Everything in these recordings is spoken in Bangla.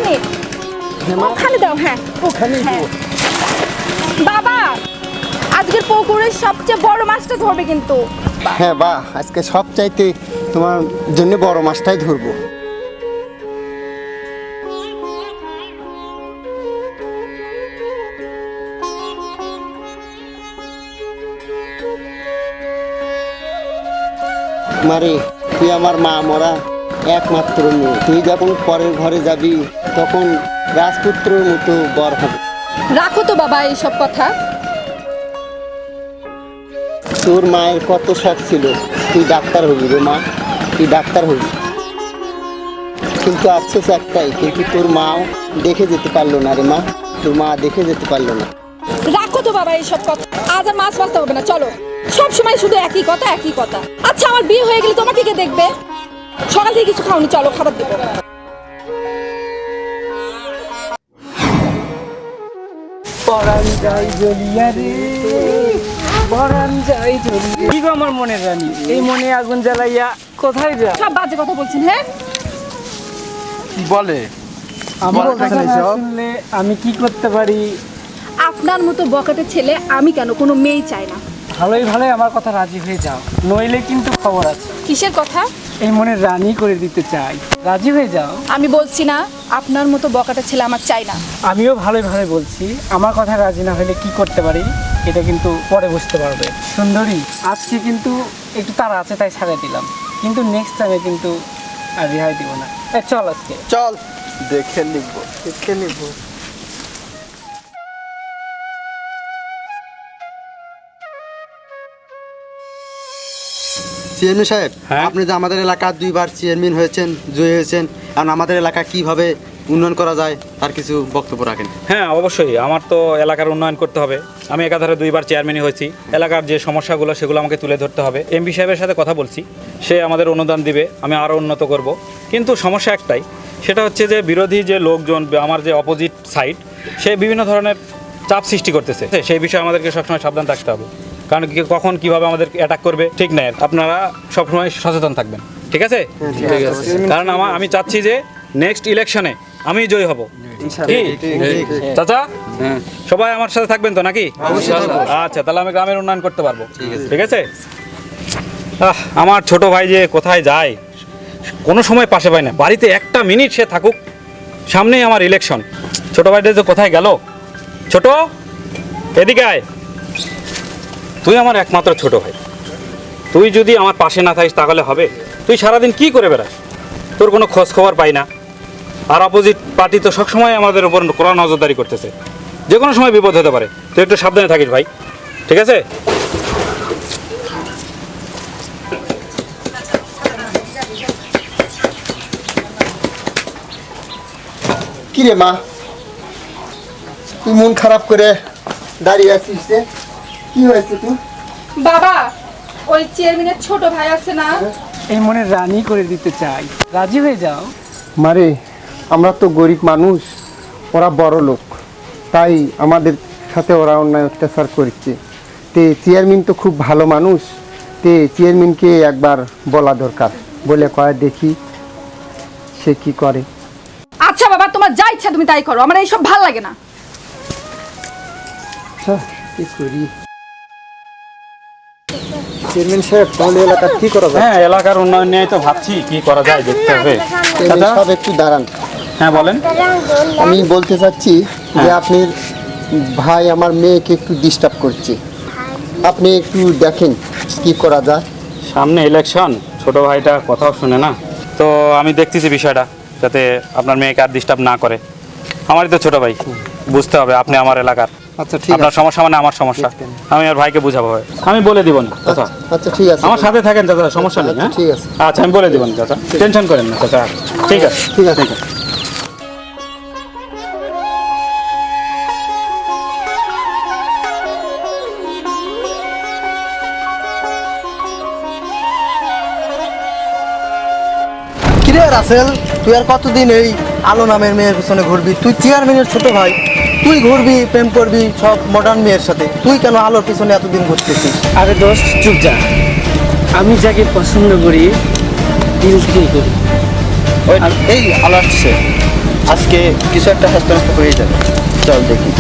ওখানে ওখানে দাও। হ্যাঁ ওখানেই হ্যাঁ দেবো। বাবা আজকের পুকুরের সবচেয়ে বড় মাছটা ধরবে কিন্তু। হ্যাঁ বা আজকে সব চাইতে তোমার জন্য বড় মাছটাই ধরবো। মারে তুই আমার মা মরা একমাত্র মেয়ে, তুই যখন পরের ঘরে যাবি তখন রাজপুত্রের মতো বর হবে। রাখো তো বাবা এইসব কথা। তোর মায়ের কত শখ ছিল তুই ডাক্তার হবি রে মা, তুই ডাক্তার হবি, কিন্তু আফসোস একটাই, কিন্তু তোর মাও দেখে যেতে পারলো না রে মা, তোর মা দেখে যেতে পারলো না। রাখো তো বাবা এইসব কথা, আজ আর মাছ বাঁচতে হবে না। চলো, সব সময় শুধু একই কথা একই কথা। আচ্ছা আমার বিয়ে হয়ে গেলে তোমাকে কে দেখবে? সকাল থেকে কিছু খাওনি, চলো খাবার দেবো। পরাণ যাই জ্বলিয়া রে, পরাণ যাই জ্বলিয়া। কি গো আমার মনের রানী, এই মনে আগুন জ্বালাইয়া কোথায় যা? সব বাজে কথা বলছেন। হ্যাঁ কি বলে? আমার বলতেছে কথা না না এসব? শুনলে আমি কি করতে পারি? আপনার মতো বকাটে ছেলে আমি কেন, কোনো মেয়েই চাই না। ভালোই ভালোই আমার কথা রাজি হয়ে যাও, নইলে কিন্তু খবর আছে। কিসের কথা? এই মনের রানী করে দিতে চাই, রাজি হয়ে যাও। আমি বলছি না আপনার মতো বকাটে ছেলে আমার চাই না। আমিও ভালোই ভালোই বলছি, আমার কথা রাজি না হলে কি করতে পারি এটা কিন্তু পরে বুঝতে পারবে। সুন্দরী, আজকে কিন্তু একটু তাড়া আছে তাই ছাড়িয়ে দিলাম, কিন্তু নেক্সট টাইমে কিন্তু আর রেহাই দিব না। চল আজকে চল দেখে নিবো, দেখে নিবো। চেয়ারম্যান সাহেব, হ্যাঁ? আপনি যে আমাদের এলাকার 2 বার চেয়ারম্যান হয়েছেন, জয়ী হয়েছেন, আর আমাদের এলাকা কিভাবে উন্নয়ন করা যায় তার কিছু বক্তব্য রাখেন। হ্যাঁ অবশ্যই, আমার তো এলাকার উন্নয়ন করতে হবে। আমি একাধারে 2 বার চেয়ারম্যানই হয়েছি। এলাকার যে সমস্যাগুলো সেগুলো আমাকে তুলে ধরতে হবে। এমপি সাহেবের সাথে কথা বলছি, সে আমাদের অনুদান দিবে, আমি আরও উন্নত করব। কিন্তু সমস্যা একটাই, সেটা হচ্ছে যে বিরোধী যে লোকজন, আমার যে অপোজিট সাইড, সে বিভিন্ন ধরনের চাপ সৃষ্টি করতেছে। সেই বিষয়ে আমাদেরকে সবসময় সাবধান থাকতে হবে, কারণ কখন কিভাবে আমাদের অ্যাটাক করবে ঠিক নাই। আপনারা সবসময় সচেতন থাকবেন, ঠিক আছে? ঠিক আছে। কারণ আমি চাচ্ছি যে নেক্সট ইলেকশনে আমি জয়ী হব। কি চাচা, সবাই আমার সাথে থাকবেন তো নাকি? আচ্ছা, তাহলে আমি গ্রামের উন্নয়ন করতে পারবো। ঠিক আছে। আমার ছোট ভাই যে কোথায় যায়, কোনো সময় পাশে পায় না। বাড়িতে একটা মিনিট সে থাকুক, সামনেই আমার ইলেকশন। ছোট ভাইটা যে কোথায় গেল? ছোট, এদিকে আয়। তুই আমার একমাত্র ছোট ভাই, তুই যদি আমার পাশে না থাকিস তাহলে হবে? তুই সারাদিন কি করে বেড়াস? তোর কোনো খোঁজ খবর পাই না। আর অপোজিট পার্টি তো সবসময় আমাদের উপর কড়া নজরদারি করতেছে, যে কোনো সময় বিপদ হতে পারে। তুই একটু সাবধানে থাকিস ভাই, ঠিক আছে? কি রে মা, তুই মন খারাপ করে দাঁড়িয়ে আছিস রে? কি হয়েছে তুই? বাবা ওই চেয়ারম্যানের ছোট ভাই আছে না, এই মনের রানী করে দিতে চাই, রাজি হয়ে যাও। মারে আমরা তো গরিব মানুষ, ওরা বড় লোক, তাই আমাদের সাথে ওরা অন্যায় অত্যাচার করছে। তে চেয়ারম্যান তো খুব ভালো মানুষ, তে চেয়ারম্যানকে একবার বলা দরকার, বলে কয় দেখি সে কি করে। আচ্ছা বাবা তোমার যা ইচ্ছা তুমি তাই করো, আমার এইসব ভাল লাগে না। আচ্ছা কি করি? চেয়ারম্যান সাহেব, তাহলে এলাকার কি করা যায়? হ্যাঁ, এলাকার উন্নয়ন নিয়ে তো ভাবছি কি করা যায়, দেখতে হবে। চেয়ারম্যান সাহেব একটু দাঁড়ান। হ্যাঁ বলেন। আমি বলতে চাচ্ছি যে আপনার ভাই আমার মেয়েকে একটু ডিস্টার্ব করছে, আপনি একটু দেখেন কি করা যায়। সামনে ইলেকশন, ছোট ভাইটা কথাও শুনে না, তো আমি দেখতেছি বিষয়টা যাতে আপনার মেয়েকে আর ডিস্টার্ব না করে। আমারই তো ছোট ভাই, বুঝতে হবে আপনি আমার এলাকার, আচ্ছা ঠিক আপনার আছে। সমস্যা মানে আমার সমস্যা। আমি আর ভাইকে বুঝাবো, আমি বলে দিব না চাচা। আচ্ছা ঠিক আছে, আমার সাথে থাকেন চাচা, সমস্যা নেই। হ্যাঁ ঠিক আছে। আচ্ছা, আমি বলে দিব না চাচা, টেনশন করেন না চাচা। ঠিক আছে ঠিক আছে। কিরে রাসেল, তুই আর কতদিন এই আলো নামের মেয়ের পিছনে ঘুরবি? তুই চেয়ারম্যানের ছোট ভাই, তুই ঘুরবি, প্রেম করবি সব মডার্ন মেয়ের সাথে, তুই কেন আলোর পিছনে এতদিন ঘুরতেছিস? আরে দোস্ত চুপ যা, আমি যাকে পছন্দ করি দিল থেকেই করি। এই আলো আসছে। আজকে কিছু একটা হাস্ত নাস্ত করেই যাবে। চল দেখি।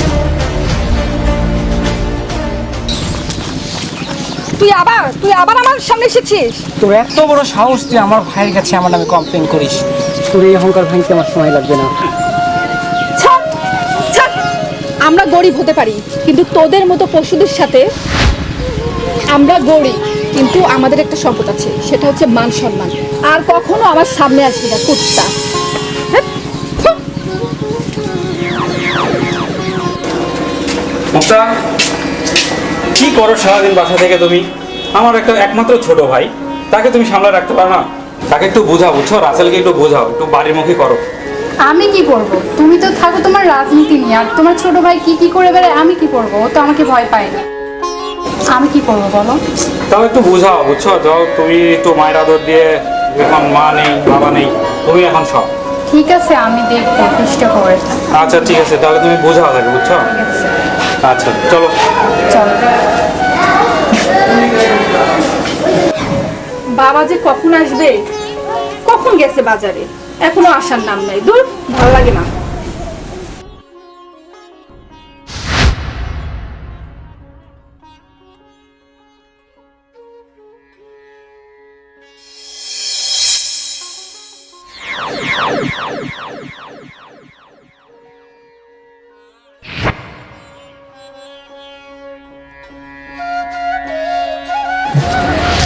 তুই আবার আমার সামনে এসেছিস। তোর এত বড় সাহস, তুই আমার ভাইয়ের কাছে আমার নামে কমপ্লেন করিস। তোর এই অহংকার ভাঙতে আমার সময় লাগবে না। ছাড়, ছাড়। আমরা গরিব হতে পারি, কিন্তু তোদের মতো পশুদের সাথে আমরা গরিব, কিন্তু আমাদের একটা সম্পদ আছে, সেটা হচ্ছে মান সম্মান। আর কখনো আমার সামনে আসবি না কুত্তা। হ্যাঁ, থু। মুক্তা, কি করো সারাদিন বাসা থেকে তুমি? আমার একটা একমাত্র ছোট ভাই, তাকে তুমি সামলে রাখতে পারো না? তাকে একটু বোঝাও, বুঝছো? রাসেলকে একটু বোঝাও, একটু বাড়ির মুখী করো। আমি কি করব? তুমি তো থাকো তোমার রাজনীতি নিয়ে, আর তোমার ছোট ভাই কি কি করে বেড়ায় আমি কি করব? ও তো আমাকে ভয় পায় না। আমি কি করব বলো? তাও একটু বোঝাও, বুঝছো? যাও, তুমি একটু মায়ের আদর দিয়ে, এখন মা নেই বাবা নেই, তুমি এখন সব। ঠিক আছে, আমি দেখবো চেষ্টা করে। আচ্ছা ঠিক আছে, তাহলে তুমি বোঝাও তাকে, বুঝছো? ঠিক আছে, আচ্ছা চলো। চলো। বাবা যে কখন আসবে, কখন গেছে বাজারে, এখনো আসার নাম নাই। দূর, ভালো লাগে না।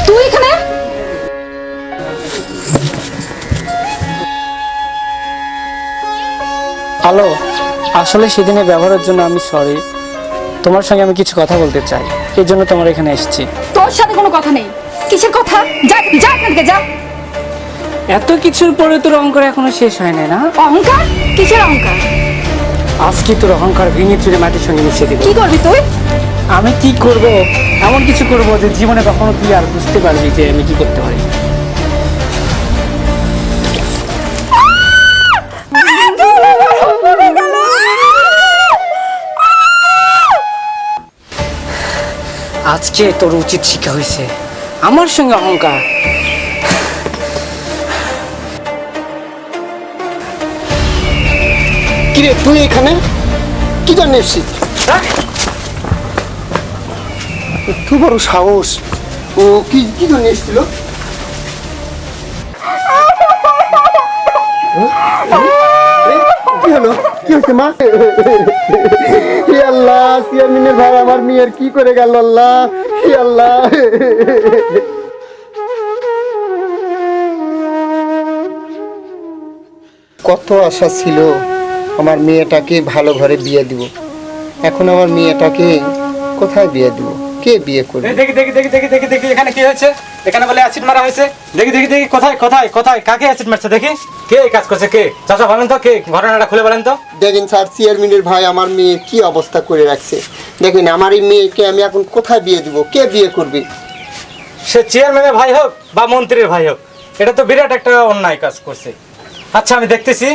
তুই এখানে? হ্যালো, আসলে সেদিনের ব্যবহারের জন্য আমি সরি। তোমার সঙ্গে আমি কিছু কথা বলতে চাই, এই জন্য তোমার এখানে এসেছি। তোর সাথে কোনো কথা নেই। কিসের কথা? যা যা এখান থেকে যা। এত কিছুর পরে তোর অহংকার এখনো শেষ হয় নাই না? অহংকার? কিসের অহংকার? আজকে তোর অহংকার ভেঙে চুরে মাটির সঙ্গে মিশিয়ে দিবি। কি করবি তুই? আমি কি করব? এমন কিছু করব যে জীবনে কখনো তুই আর বুঝতে পারবি যে আমি কি করতে পারি। আজকে তোর উচিত শিক্ষা হয়েছে, আমার সঙ্গে অহংকার। কিরে তুই এখানে কি জন্য এসেছিস? একটু বড় সাহস। ও কি কি জন্য এসেছিল? কি হলো? কি হয়েছে মা? হে আল্লাহ, চেয়ারম্যানের ভাই আমার মেয়ের কি করে গেল আল্লাহ, হে আল্লাহ। কত আশা ছিল আমার মেয়েটাকে ভালো ঘরে বিয়ে দিব, এখন আমার মেয়েটাকে কোথায় বিয়ে দিব? কে বিয়ে করবে? দেখি দেখি দেখি দেখি দেখি দেখি, এখানে কি হয়েছে? এখানে বলে অ্যাসিড মারা হয়েছে। দেখি দেখি দেখি, কোথায় কোথায় কোথায়, কাকে অ্যাসিড মারছে দেখি? কে এই কাজ করছে? কে? চাচা বলেন তো, কে? ঘটনাটা খুলে বলেন তো। দেখেন স্যার, চেয়ারম্যানের ভাই আমার মেয়ের কি অবস্থা করে রাখছে। দেখেন আমার এই মেয়েকে আমি এখন কোথায় বিয়ে দিব? কে বিয়ে করবে? সে চেয়ারম্যানের ভাই হোক বা মন্ত্রীর ভাই হোক, এটা তো বিরাট একটা অন্যায় কাজ করছে। আচ্ছা আমি দেখতেছি।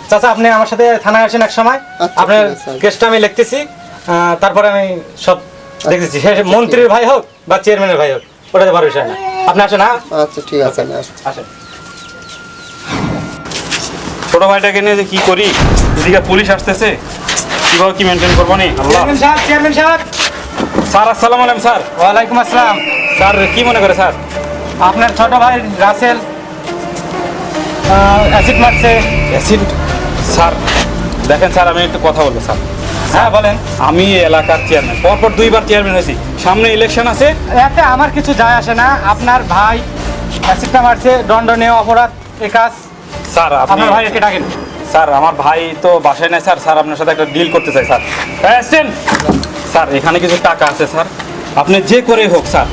চাচা আপনি আমার সাথে থানায় আসেন এক সময়, আচ্ছা, আপনার ঠিক আছে। কেসটা আমি লিখতেছি, তারপরে আমি সব দেখতেছি। সে মন্ত্রীর ভাই হোক বা চেয়ারম্যানের ভাই হোক, ওটাতে বড় বিষয় না। আপনি আসেন। হ্যাঁ আচ্ছা ঠিক আছে, আমি আসছি। আসেন। ছোট ভাইটাকে নিয়ে যে কি করি, এদিকে পুলিশ আসতেছে, কিভাবে কি মেনটেন করবো নি? আল্লাহ। চেয়ারম্যান সাহেব। স্যার আসসালামু আলাইকুম। স্যার ওয়ালাইকুম আসসালাম। স্যার কি মনে করে স্যার? আপনার ছোট ভাই রাসেল অ্যাসিড মারছে। অ্যাসিড? স্যার দেখেন স্যার, আমি একটু কথা বলবো স্যার। হ্যাঁ বলেন। আমি এই এলাকার চেয়ারম্যান, পরপর 2 বার চেয়ারম্যান হয়েছি, সামনে ইলেকশন আছে। এতে আমার কিছু যায় আসে না। আপনার ভাই অ্যাসিডটা মারছে, দণ্ডনীয় অপরাধ এ কাজ। স্যার আপনি আপনার ভাইকে ডাকেন। স্যার আমার ভাই তো বাসায় নাই স্যার। স্যার আপনার সাথে একটা ডিল করতে চাই স্যার। আসছেন স্যার, এখানে কিছু টাকা আছে স্যার, আপনি যে করেই হোক স্যার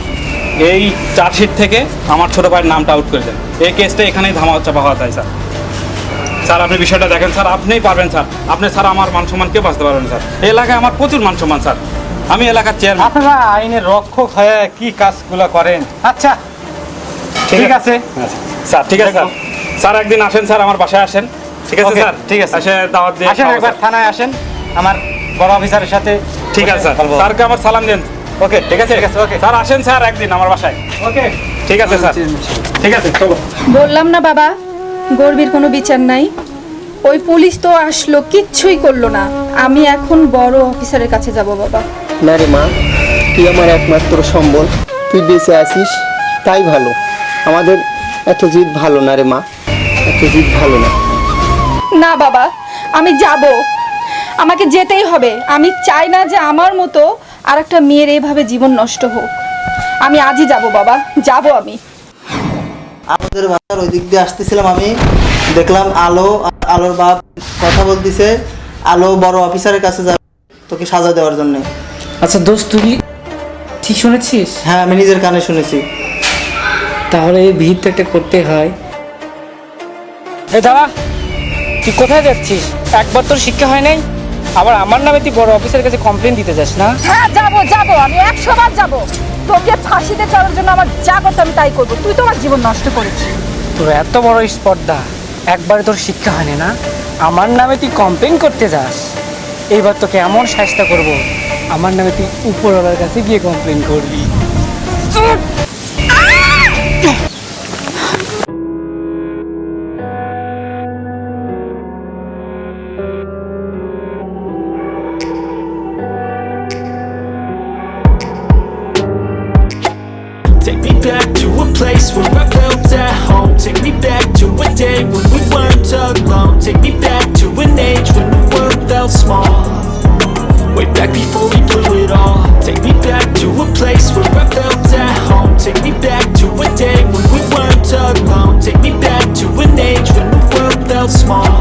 এই চার্জশিট থেকে আমার ছোট ভাইয়ের নামটা আউট করে দেন। এই কেসটা এখানেই ধামা চাপা হওয়া চাই স্যার। স্যার আপনি বিষয়টা দেখেন স্যার, আপনিই পারবেন স্যার। আপনি স্যার আমার মান সম্মান কেউ বাঁচতে পারবেন স্যার। এই এলাকায় আমার প্রচুর মান সম্মান স্যার, আমি এলাকার চেয়ারম্যান। আপনারা আইনের রক্ষক হয়ে কি কাজগুলো করেন? আচ্ছা ঠিক আছে স্যার, ঠিক আছে স্যার। স্যার একদিন আসেন স্যার, আমার বাসায় আসেন, ঠিক আছে Okay, স্যার? ঠিক আছে। এসে দাওয়াত দিয়ে আসেন, খাওয়াবো, একবার স্যার। থানায় আসেন আমার বড় অফিসারের সাথে। ঠিক আছে স্যার, বলবো। স্যারকে আমার সালাম দেন। ওকে ঠিক আছে, ঠিক আছে, ওকে স্যার আসেন স্যার একদিন আমার বাসায়। ওকে ঠিক আছে স্যার, ঠিক আছে চলো। বললাম না বাবা, গর্বির কোনো বিচার নাই। ওই পুলিশ তো আসলো, কিচ্ছুই করলো না। আমি এখন বড় অফিসারের কাছে যাব বাবা। না রে মা, তুই আমার একমাত্র সম্বল, তুই বেঁচে আছিস তাই ভালো। আমাদের এত জিদ ভালো না রে মা, এত জিদ ভালো না। না বাবা, আমি যাব, আমাকে যেতেই হবে। আমি চাই না যে আমার মতো আর একটা মেয়ের এইভাবে জীবন নষ্ট হোক। আমি আজই যাব বাবা, যাব আমি। আমাদের বাসার ওই দিক দিয়ে আসতেছিলাম, আমি দেখলাম আলো আর আলোর বাপ কথা বলতেছে। আলো বড় অফিসারের কাছে যাবে তোকে সাজা দেওয়ার জন্য। আচ্ছা দোস্ত, তুই ঠিক শুনেছিস? হ্যাঁ, আমি নিজের কানে শুনেছি। তাহলে এই ভিড় তো একটা করতে হয়। এই দাঁড়া, তুই কোথায় যাচ্ছিস? একবার তোর শিক্ষা হয় নাই, আবার আমার নামে তুই বড় অফিসারের কাছে কমপ্লেন দিতে যাস না? হ্যাঁ যাব, আমি 100 বার যাব। তোকে ফাঁসিতে চড়ার জন্য আমার যা করতে আমি তাই করবো। তুই তো আমার জীবন নষ্ট করেছিস। তোর এত বড় স্পর্ধা, একবারে তোর শিক্ষা হয়নি না, আমার নামে তুই কমপ্লেন করতে যাস। এইবার তোকে এমন শাস্তি করব, আমার নামে তুই উপরওয়ালার কাছে গিয়ে কমপ্লেন করবি। Take me back to a place where I felt at home. Take me back to a day when we weren't alone. Take me back to an age when the world felt small. Way back before we blew it all. Take me back to a place where I felt at home. Take me back to a day when we weren't alone. Take me back to an age when the world felt small.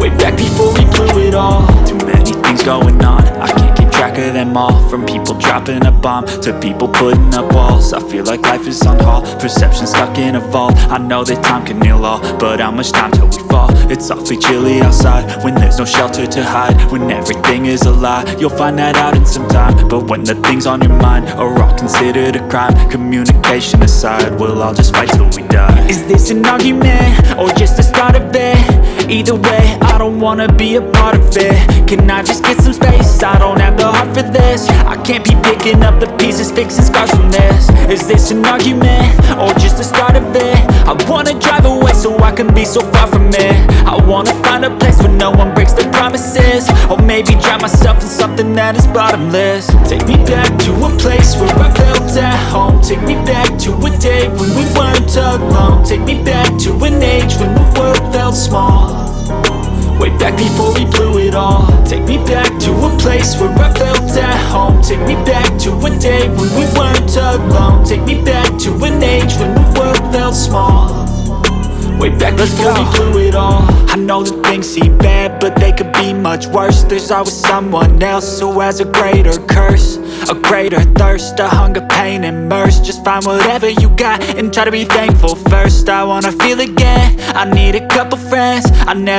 Way back before we blew it all. Too many things going on, I can't keep track of them all. From people dropping a bomb to people putting up walls. I feel like life is on hold, perception stuck in a vault. I know that time can heal all, but how much time till we fall? It's awfully chilly outside, when there's no shelter to hide. When everything is a lie, you'll find that out in some time. But when the things on your mind are all considered a crime, communication aside, we'll all just fight till we die. Is this an argument, or just the start of it? Either way, I don't wanna be a part of it. Can I just get some space? I don't have the heart for this. I can't be picking up the pieces, fixing scars from this. Is this an argument, or just the start of it? I wanna drive away so I can be so far from it. I wanna find a place where no one breaks their promises. Or maybe drown myself in something that is bottomless. Take me back to a place where I felt at home. Take me back to a day when we weren't alone. Take me back to an age when the world felt small. Way back before we blew it all. Take me back to a place where I felt at home. Take me back to a day when we weren't alone. Take me back to an age when the world felt small. Way back before we blew it all. I know that things seem bad, but they could be much worse. There's always someone else who has a greater curse, a greater thirst, a hunger, pain, and mercy. Just find whatever you got and try to be thankful first. I wanna feel again, I need a couple friends. I never